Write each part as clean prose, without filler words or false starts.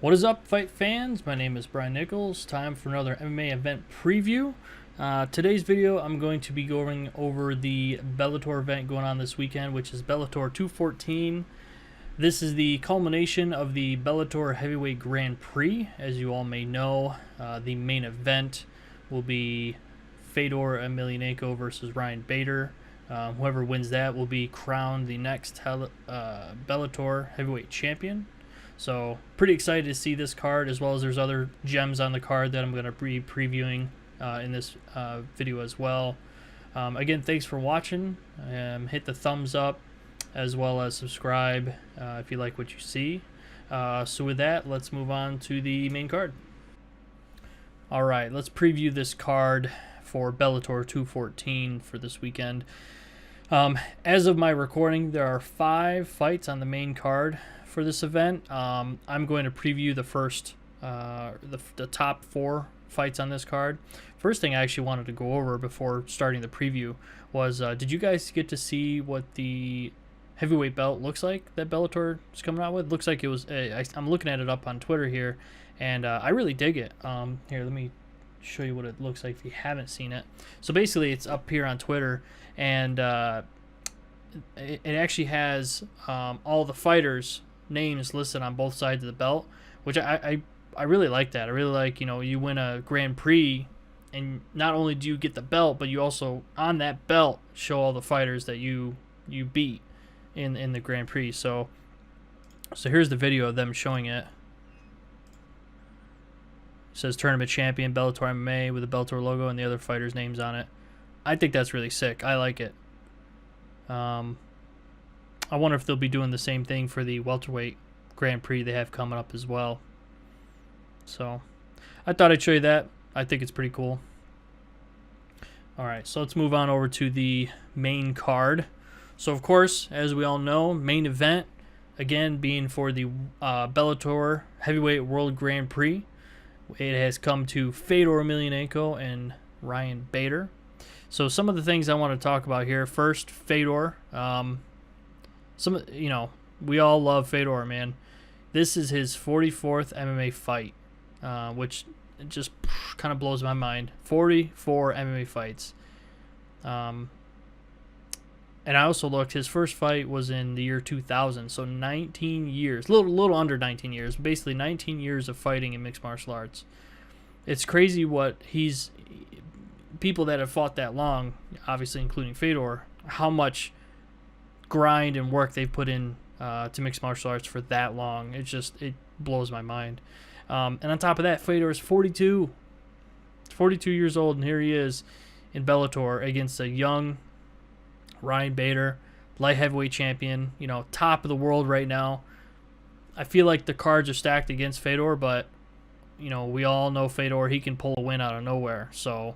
What is up, fight fans? My name is Brian Nichols. Time for another MMA event preview. Today's video, I'm going to be going over the Bellator event going on this weekend, which is Bellator 214. This is the culmination of the Bellator Heavyweight Grand Prix. As you all may know, the main event will be Fedor Emelianenko versus Ryan Bader. Whoever wins that will be crowned the next Bellator Heavyweight Champion. So pretty excited to see this card, as well as there's other gems on the card that I'm going to be previewing in this video as well. Again, thanks for watching. Hit the thumbs up as well as subscribe if you like what you see. So with that, let's move on to the main card. All right, let's preview this card for Bellator 214 for this weekend. As of my recording, there are 5 fights on the main card for this event. I'm going to preview the first, the top 4 fights on this card. First thing I actually wanted to go over before starting the preview was, did you guys get to see what the heavyweight belt looks like that Bellator is coming out with? Looks like it was, I'm looking at it up on Twitter here, and I really dig it. Here, let me show you what it looks like if you haven't seen it. So basically, it's up here on Twitter, and it actually has all the fighters' names listed on both sides of the belt, which I really like that. I really like, you win a Grand Prix, and not only do you get the belt, but you also, on that belt, show all the fighters that you beat in the Grand Prix. So here's the video of them showing it. It says Tournament Champion Bellator MMA with the Bellator logo and the other fighters' names on it. I think that's really sick. I like it. I wonder if they'll be doing the same thing for the welterweight Grand Prix they have coming up as well. So I thought I'd show you that. I think it's pretty cool. All right, so let's move on over to the main card. So of course, as we all know, main event, again, being for the Bellator Heavyweight World Grand Prix. It has come to Fedor Emelianenko and Ryan Bader. So some of the things I want to talk about here. First, Fedor. We all love Fedor, man. This is his 44th MMA fight, which just kind of blows my mind. 44 MMA fights. And I also looked, his first fight was in the year 2000, so 19 years, a little under 19 years, basically 19 years of fighting in mixed martial arts. It's crazy what people that have fought that long, obviously including Fedor, how much grind and work they've put in to mixed martial arts for that long. It blows my mind. And on top of that, Fedor is 42 years old, and here he is in Bellator against a young Ryan Bader, light heavyweight champion, top of the world right now. I feel like the cards are stacked against Fedor, but we all know Fedor, he can pull a win out of nowhere. So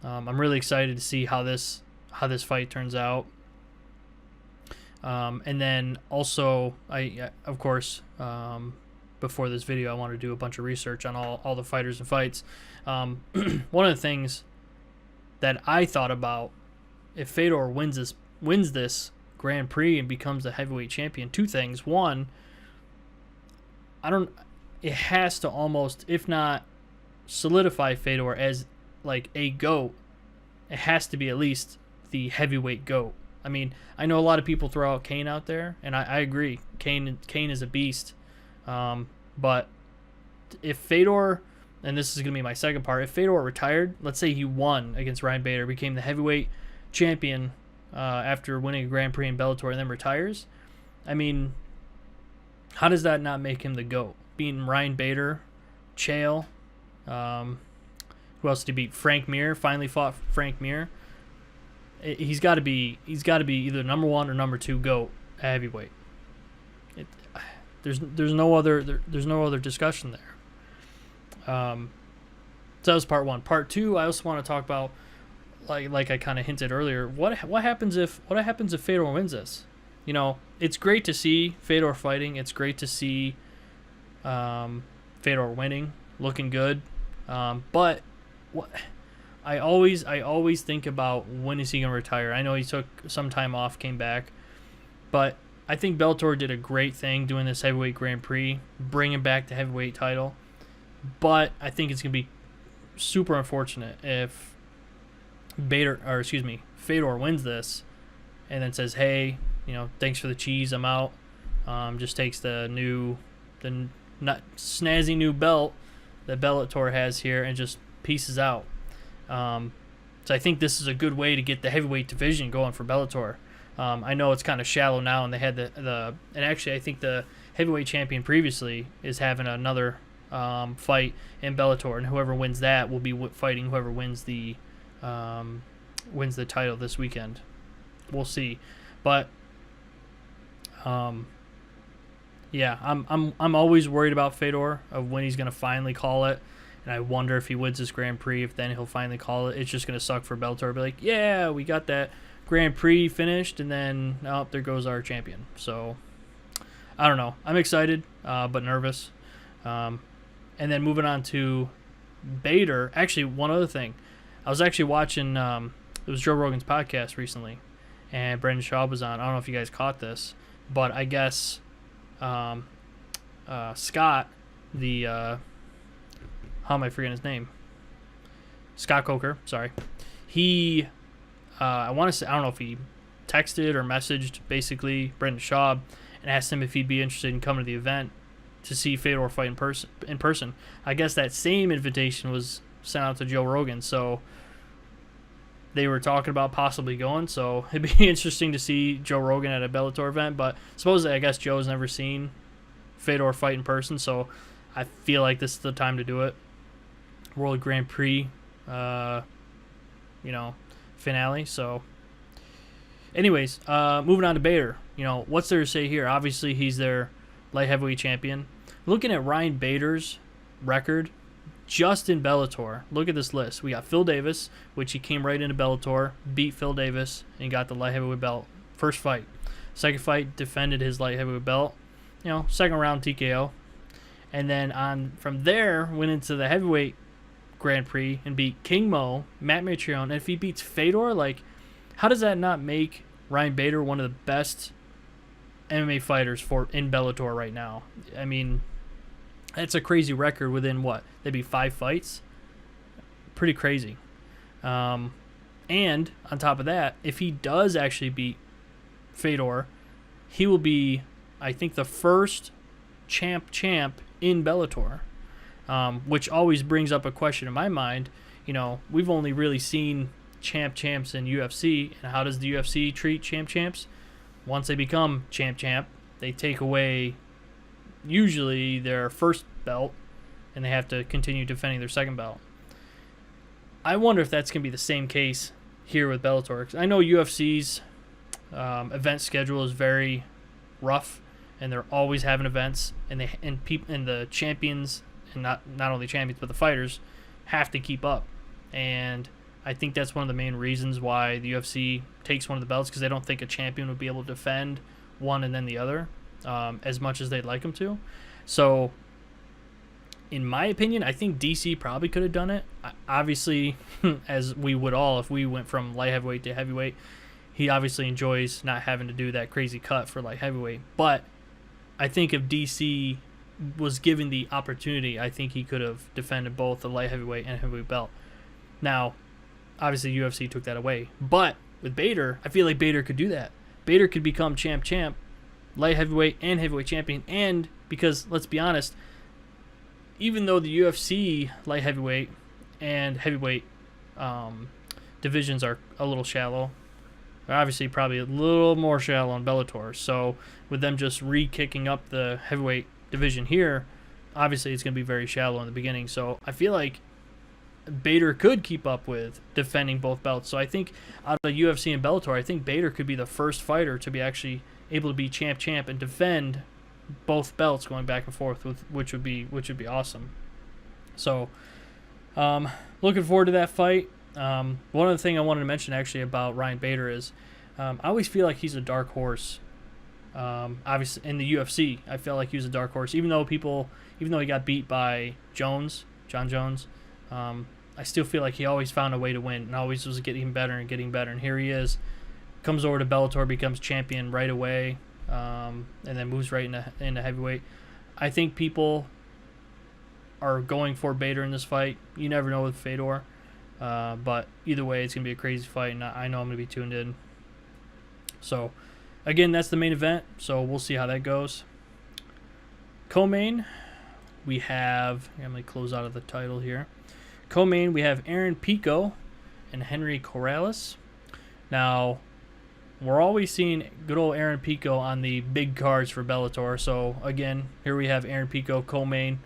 I'm really excited to see how this fight turns out. And then also, of course, before this video, I want to do a bunch of research on all the fighters and fights. One of the things that I thought about, if Fedor wins this Grand Prix and becomes the heavyweight champion, 2 things. One, it has to almost, if not solidify Fedor as like a GOAT, it has to be at least the heavyweight GOAT. I mean, I know a lot of people throw out Kane out there, and I agree. Kane is a beast. But if Fedor, and this is going to be my second part, if Fedor retired, let's say he won against Ryan Bader, became the heavyweight champion after winning a Grand Prix in Bellator, and then retires, I mean, how does that not make him the GOAT? Beating Ryan Bader, Chael, who else did he beat? Frank Mir, finally fought Frank Mir. He's got to be either number 1 or number 2 GOAT at heavyweight. There's no other discussion there. So that was part 1. Part 2, I also want to talk about, like I kind of hinted earlier, what happens if Fedor wins this? It's great to see Fedor fighting. It's great to see Fedor winning, looking good. But what I always think about, when is he going to retire? I know he took some time off, came back, but I think Bellator did a great thing doing this heavyweight Grand Prix, bringing back the heavyweight title. But I think it's going to be super unfortunate if Fedor wins this and then says, hey, thanks for the cheese, I'm out. Just takes the not snazzy new belt that Bellator has here and just pieces out. So I think this is a good way to get the heavyweight division going for Bellator. I know it's kind of shallow now, and they had and actually I think the heavyweight champion previously is having another fight in Bellator, and whoever wins that will be fighting whoever wins the title this weekend. We'll see, but yeah, I'm always worried about Fedor of when he's gonna finally call it, and I wonder if he wins this Grand Prix, if then he'll finally call it. It's just gonna suck for Bellator. Be like, yeah, we got that Grand Prix finished, and then there goes our champion. So I don't know. I'm excited, but nervous. And then moving on to Bader. Actually, one other thing. I was actually watching, it was Joe Rogan's podcast recently, and Brendan Schaub was on. I don't know if you guys caught this, but I guess Scott, how am I forgetting his name? Scott Coker, sorry. He, I want to say, I don't know if he texted or messaged basically Brendan Schaub and asked him if he'd be interested in coming to the event to see Fedor fight in person. I guess that same invitation was sent out to Joe Rogan, so they were talking about possibly going, so it'd be interesting to see Joe Rogan at a Bellator event, but supposedly I guess Joe's never seen Fedor fight in person, so I feel like this is the time to do it. World Grand Prix, finale, so anyways, moving on to Bader. What's there to say here? Obviously, he's their light heavyweight champion. Looking at Ryan Bader's record, just in Bellator, look at this list. We got Phil Davis, which he came right into Bellator, beat Phil Davis, and got the light heavyweight belt. First fight. Second fight, defended his light heavyweight belt. Second round TKO. And then from there, went into the heavyweight Grand Prix and beat King Mo, Matt Mitrione. And if he beats Fedor, how does that not make Ryan Bader one of the best MMA fighters in Bellator right now? I mean, that's a crazy record within what? That'd be 5 fights? Pretty crazy. And on top of that, if he does actually beat Fedor, he will be, I think, the first champ in Bellator, which always brings up a question in my mind. We've only really seen champs in UFC, and how does the UFC treat champs? Once they become champ, they take away usually their first belt, and they have to continue defending their second belt. I wonder if that's going to be the same case here with Bellator, 'cause I know UFC's event schedule is very rough, and they're always having events, and the champions, and not only champions but the fighters, have to keep up. And I think that's one of the main reasons why the UFC takes one of the belts, because they don't think a champion would be able to defend one and then the other as much as they'd like them to. So, in my opinion, I think DC probably could have done it. Obviously, as we would all if we went from light heavyweight to heavyweight, he obviously enjoys not having to do that crazy cut for light heavyweight. But I think if DC was given the opportunity, I think he could have defended both the light heavyweight and heavyweight belt. Now, obviously UFC took that away. But with Bader, I feel like Bader could do that. Bader could become champ, light heavyweight and heavyweight champion. And because, let's be honest, even though the UFC light heavyweight and heavyweight divisions are a little shallow, they're obviously probably a little more shallow in Bellator. So with them just re-kicking up the heavyweight division here, obviously it's going to be very shallow in the beginning. So I feel like Bader could keep up with defending both belts. So I think out of the UFC and Bellator, I think Bader could be the first fighter to be actually able to be champ and defend both belts going back and forth, which would be awesome. So looking forward to that fight. One other thing I wanted to mention actually about Ryan Bader is I always feel like he's a dark horse. Obviously in the UFC, I feel like he was a dark horse, even though he got beat by John Jones. I still feel like he always found a way to win and always was getting better. And here he is, comes over to Bellator, becomes champion right away. and then moves right into heavyweight. I think people are going for Bader in this fight. You never know with Fedor. But either way, it's going to be a crazy fight, and I know I'm going to be tuned in. So, again, that's the main event, so we'll see how that goes. Co-main, we have... I'm going to close out of the title here. Co-main, we have Aaron Pico and Henry Corrales. Now, we're always seeing good old Aaron Pico on the big cards for Bellator. So, again, here we have Aaron Pico, co-main.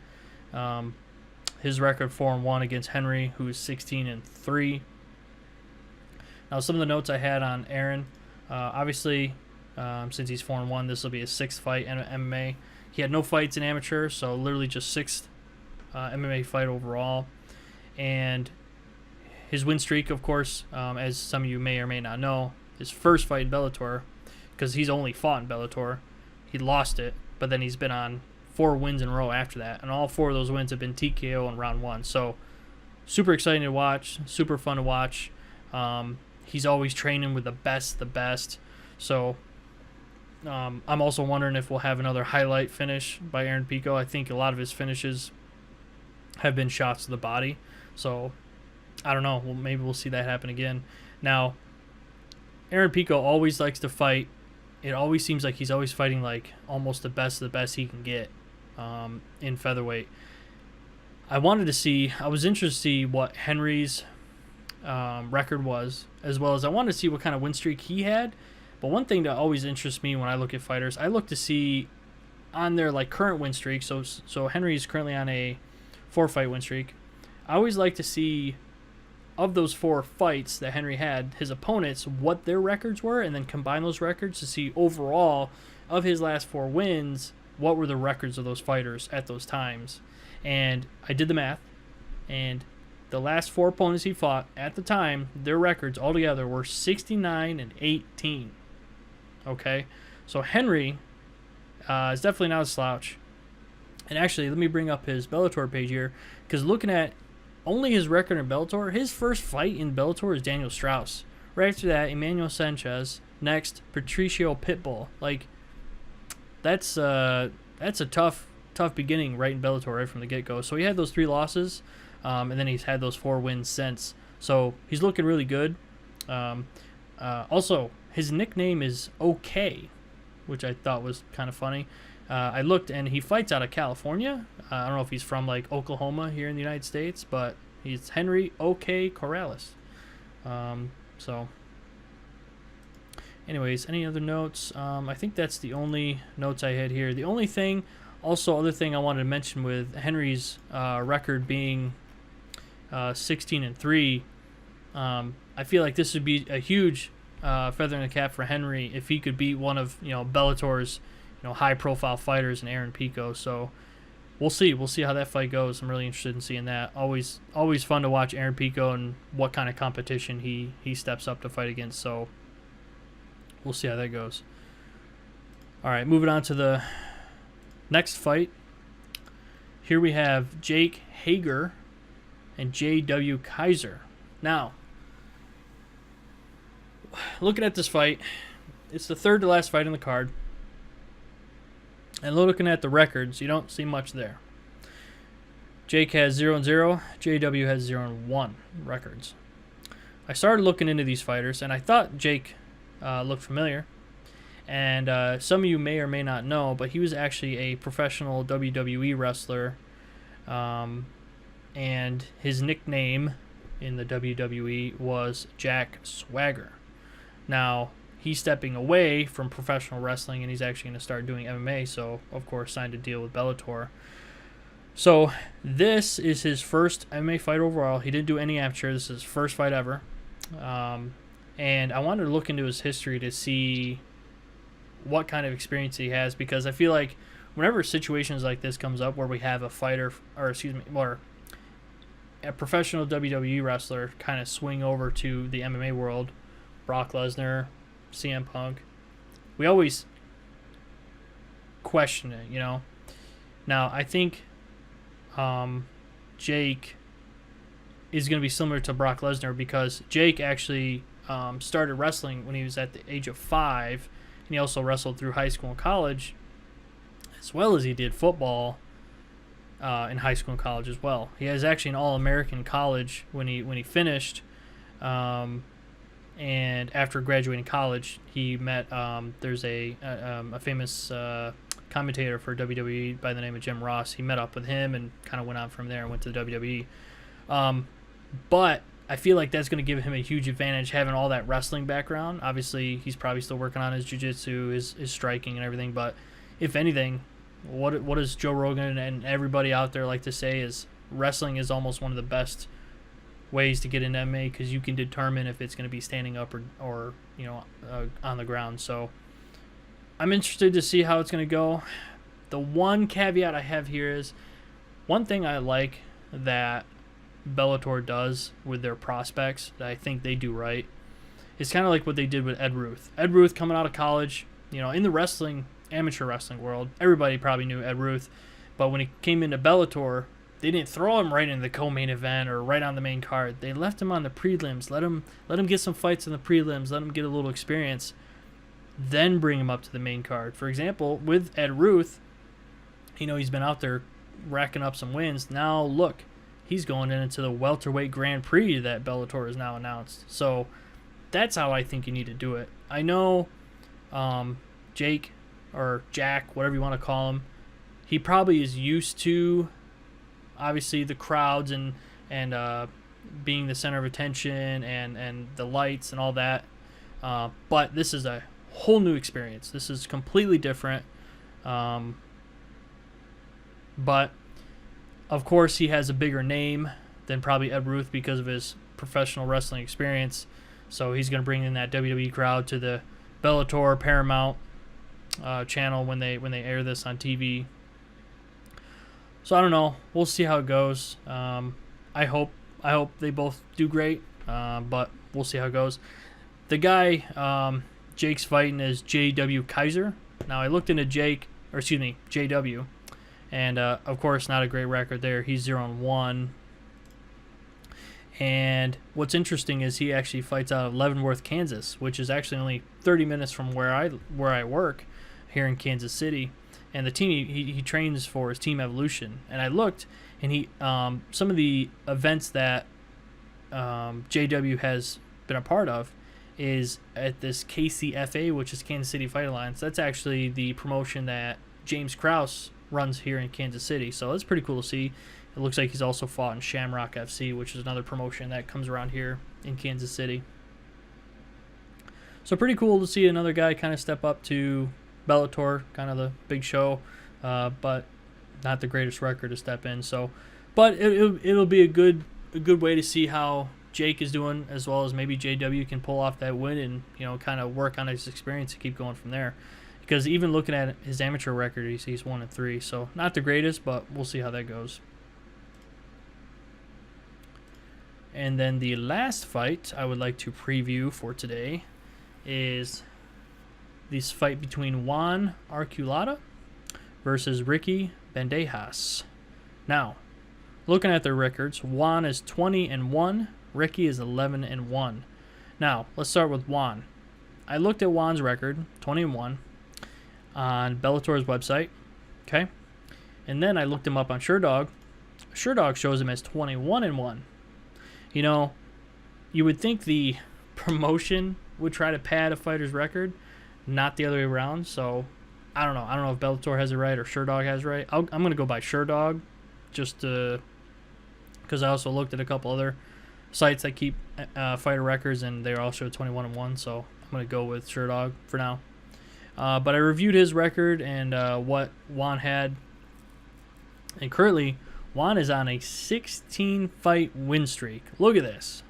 His record 4-1 against Henry, who is 16-3. Now, some of the notes I had on Aaron, obviously, since he's 4-1, this will be his 6th fight in MMA. He had no fights in amateur, so literally just 6th MMA fight overall. And his win streak, of course, as some of you may or may not know, his first fight in Bellator, because he's only fought in Bellator, he lost it, but then he's been on 4 wins in a row after that, and all 4 of those wins have been TKO in round 1. So super exciting to watch, super fun to watch. He's always training with the best. So I'm also wondering if we'll have another highlight finish by Aaron Pico. I think a lot of his finishes have been shots to the body. So I don't know. Well, maybe we'll see that happen again. Now, Aaron Pico always likes to fight. It always seems like he's always fighting like almost the best of the best he can get in featherweight. I was interested to see what Henry's record was, as well as I wanted to see what kind of win streak he had. But one thing that always interests me when I look at fighters, I look to see on their like current win streak. So Henry's currently on a 4-fight win streak. I always like to see, of those 4 fights that Henry had, his opponents, what their records were, and then combine those records to see overall of his last 4 wins, what were the records of those fighters at those times. And I did the math, and the last 4 opponents he fought at the time, their records altogether were 69-18. Okay? So Henry is definitely not a slouch. And actually, let me bring up his Bellator page here, because looking at only his record in Bellator, his first fight in Bellator is Daniel Straus. Right after that, Emmanuel Sanchez. Next, Patricio Pitbull. Like, that's a tough beginning right in Bellator right from the get-go. So he had those 3 losses, and then he's had those 4 wins since. So he's looking really good. Also, his nickname is OK, which I thought was kind of funny. I looked, and he fights out of California. I don't know if he's from, like, Oklahoma here in the United States, but he's Henry OK Corrales. So, anyways, any other notes? I think that's the only notes I had here. The only thing, other thing I wanted to mention with Henry's record being 16-3, I feel like this would be a huge feather in the cap for Henry if he could beat one of Bellator's high-profile fighters in Aaron Pico. So we'll see. We'll see how that fight goes. I'm really interested in seeing that. Always fun to watch Aaron Pico and what kind of competition he steps up to fight against. So we'll see how that goes. All right, moving on to the next fight. Here we have Jake Hager and J.W. Kaiser. Now, looking at this fight, it's the 3rd to last fight in the card. And looking at the records, you don't see much there. Jake has 0-0. JW has 0-1 records. I started looking into these fighters, and I thought Jake looked familiar. And some of you may or may not know, but he was actually a professional WWE wrestler. And his nickname in the WWE was Jack Swagger. Now, he's stepping away from professional wrestling, and he's actually going to start doing MMA, so, of course, signed a deal with Bellator. So, this is his first MMA fight overall. He didn't do any amateur. This is his first fight ever. And I wanted to look into his history to see what kind of experience he has, because I feel like whenever situations like this comes up where we have a fighter, or a professional WWE wrestler kind of swing over to the MMA world, Brock Lesnar, CM Punk, we always question it, Now, I think Jake is going to be similar to Brock Lesnar, because Jake actually started wrestling when he was at the age of 5, he also wrestled through high school and college, as well as he did football in high school and college as well. He was actually an All-American college when he finished, and after graduating college, he met there's a famous commentator for WWE by the name of Jim Ross. He met up with him and kind of went on from there and went to the WWE. But I feel like that's going to give him a huge advantage having all that wrestling background. Obviously, he's probably still working on his jiu-jitsu, his striking and everything, but if anything, what does Joe Rogan and everybody out there like to say is wrestling is almost one of the best ways to get into MMA because you can determine if it's going to be standing up or on the ground. So I'm interested to see how it's going to go. The one caveat I have here is one thing I like that Bellator does with their prospects that I think they do right. It's kind of like what they did with Ed Ruth. Ed Ruth coming out of college, in the amateur wrestling world, everybody probably knew Ed Ruth, but when he came into Bellator, they didn't throw him right into the co-main event or right on the main card. They left him on the prelims, let him get some fights in the prelims, let him get a little experience, then bring him up to the main card. For example, with Ed Ruth, he's been out there racking up some wins. Now look, he's going into the welterweight Grand Prix that Bellator has now announced. So that's how I think you need to do it. I know Jake or Jack, whatever you want to call him, he probably is used to, obviously, the crowds and being the center of attention and the lights and all that. But this is a whole new experience. This is completely different. But of course, he has a bigger name than probably Ed Ruth because of his professional wrestling experience. So he's going to bring in that WWE crowd to the Bellator Paramount channel when they air this on TV. So I don't know. We'll see how it goes. I hope they both do great, but we'll see how it goes. The guy Jake's fighting is J.W. Kaiser. Now I looked into J.W. And, of course, not a great record there. He's 0-1. And what's interesting is he actually fights out of Leavenworth, Kansas, which is actually only 30 minutes from where I work here in Kansas City. And the team he trains for is Team Evolution. And I looked, and he some of the events that JW has been a part of is at this KCFA, which is Kansas City Fight Alliance. That's actually the promotion that James Krause runs here in Kansas City, so that's pretty cool to see. It looks like he's also fought in Shamrock FC, which is another promotion that comes around here in Kansas City. So pretty cool to see another guy kind of step up to Bellator, kind of the big show, but not the greatest record to step in. So, but it'll be a good way to see how Jake is doing, as well as maybe JW can pull off that win and kind of work on his experience to keep going from there. Because even looking at his amateur record, he's 1-3, so not the greatest, but we'll see how that goes. And then the last fight I would like to preview for today is this fight between Juan Arculata versus Ricky Bandejas. Now, looking at their records, Juan is 20-1, Ricky is 11-1. Now, let's start with Juan. I looked at Juan's record, 20-1. On Bellator's website, okay? And then I looked him up on SureDog. SureDog shows him as 21-1. You would think the promotion would try to pad a fighter's record, not the other way around. So, I don't know. I don't know if Bellator has it right or SureDog has it right. I'm going to go by SureDog just because I also looked at a couple other sites that keep fighter records, and they all show 21-1. So, I'm going to go with SureDog for now. But I reviewed his record and what Juan had. And currently, Juan is on a 16-fight win streak. Look at this.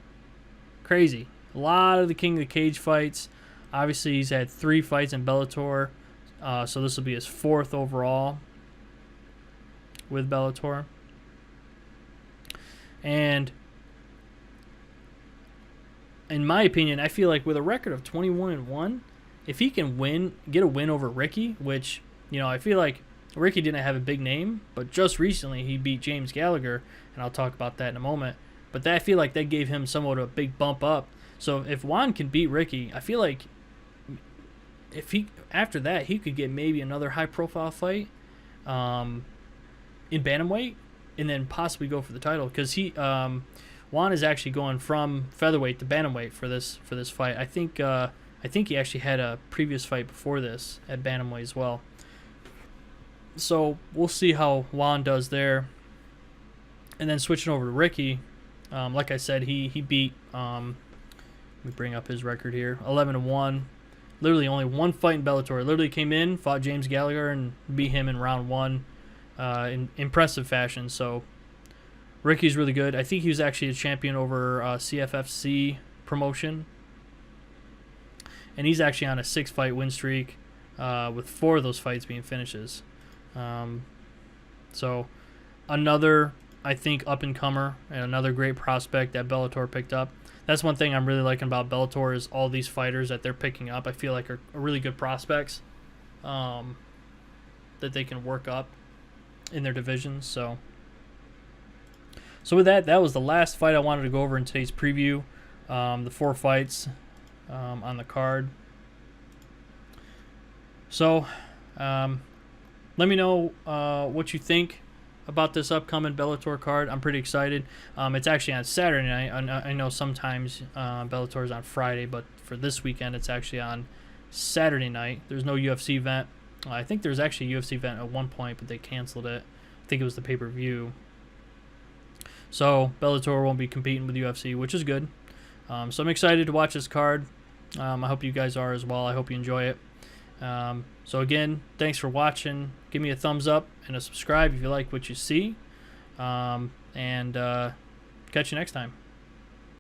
Crazy. A lot of the King of the Cage fights. Obviously, he's had 3 fights in Bellator. So this will be his 4th overall with Bellator. And in my opinion, I feel like with a record of 21-1, if he can get a win over Ricky, which, I feel like Ricky didn't have a big name, but just recently he beat James Gallagher, and I'll talk about that in a moment. But I feel like that gave him somewhat of a big bump up. So if Juan can beat Ricky, I feel like if he after that he could get maybe another high profile fight in bantamweight, and then possibly go for the title, because Juan is actually going from featherweight to bantamweight for this fight. I think he actually had a previous fight before this at bantamweight as well. So we'll see how Juan does there. And then switching over to Ricky, like I said, he beat. Let me bring up his record here: 11-1. Literally only one fight in Bellator. Literally came in, fought James Gallagher, and beat him in round 1 in impressive fashion. So Ricky's really good. I think he was actually a champion over CFFC promotion. And he's actually on a 6-fight win streak, with 4 of those fights being finishes. So another, I think, up-and-comer and another great prospect that Bellator picked up. That's one thing I'm really liking about Bellator, is all these fighters that they're picking up, I feel like are really good prospects that they can work up in their divisions. So with that was the last fight I wanted to go over in today's preview. The 4 fights on the card. So let me know what you think about this upcoming Bellator card. I'm pretty excited. It's actually on Saturday night. I know sometimes Bellator is on Friday, but for this weekend it's actually on Saturday night. There's no UFC event. I think there's actually a UFC event at one point, but they canceled it. I think it was the pay-per-view. So Bellator won't be competing with UFC, which is good. So I'm excited to watch this card. I hope you guys are as well. I hope you enjoy it. So again, thanks for watching. Give me a thumbs up and a subscribe if you like what you see. And catch you next time.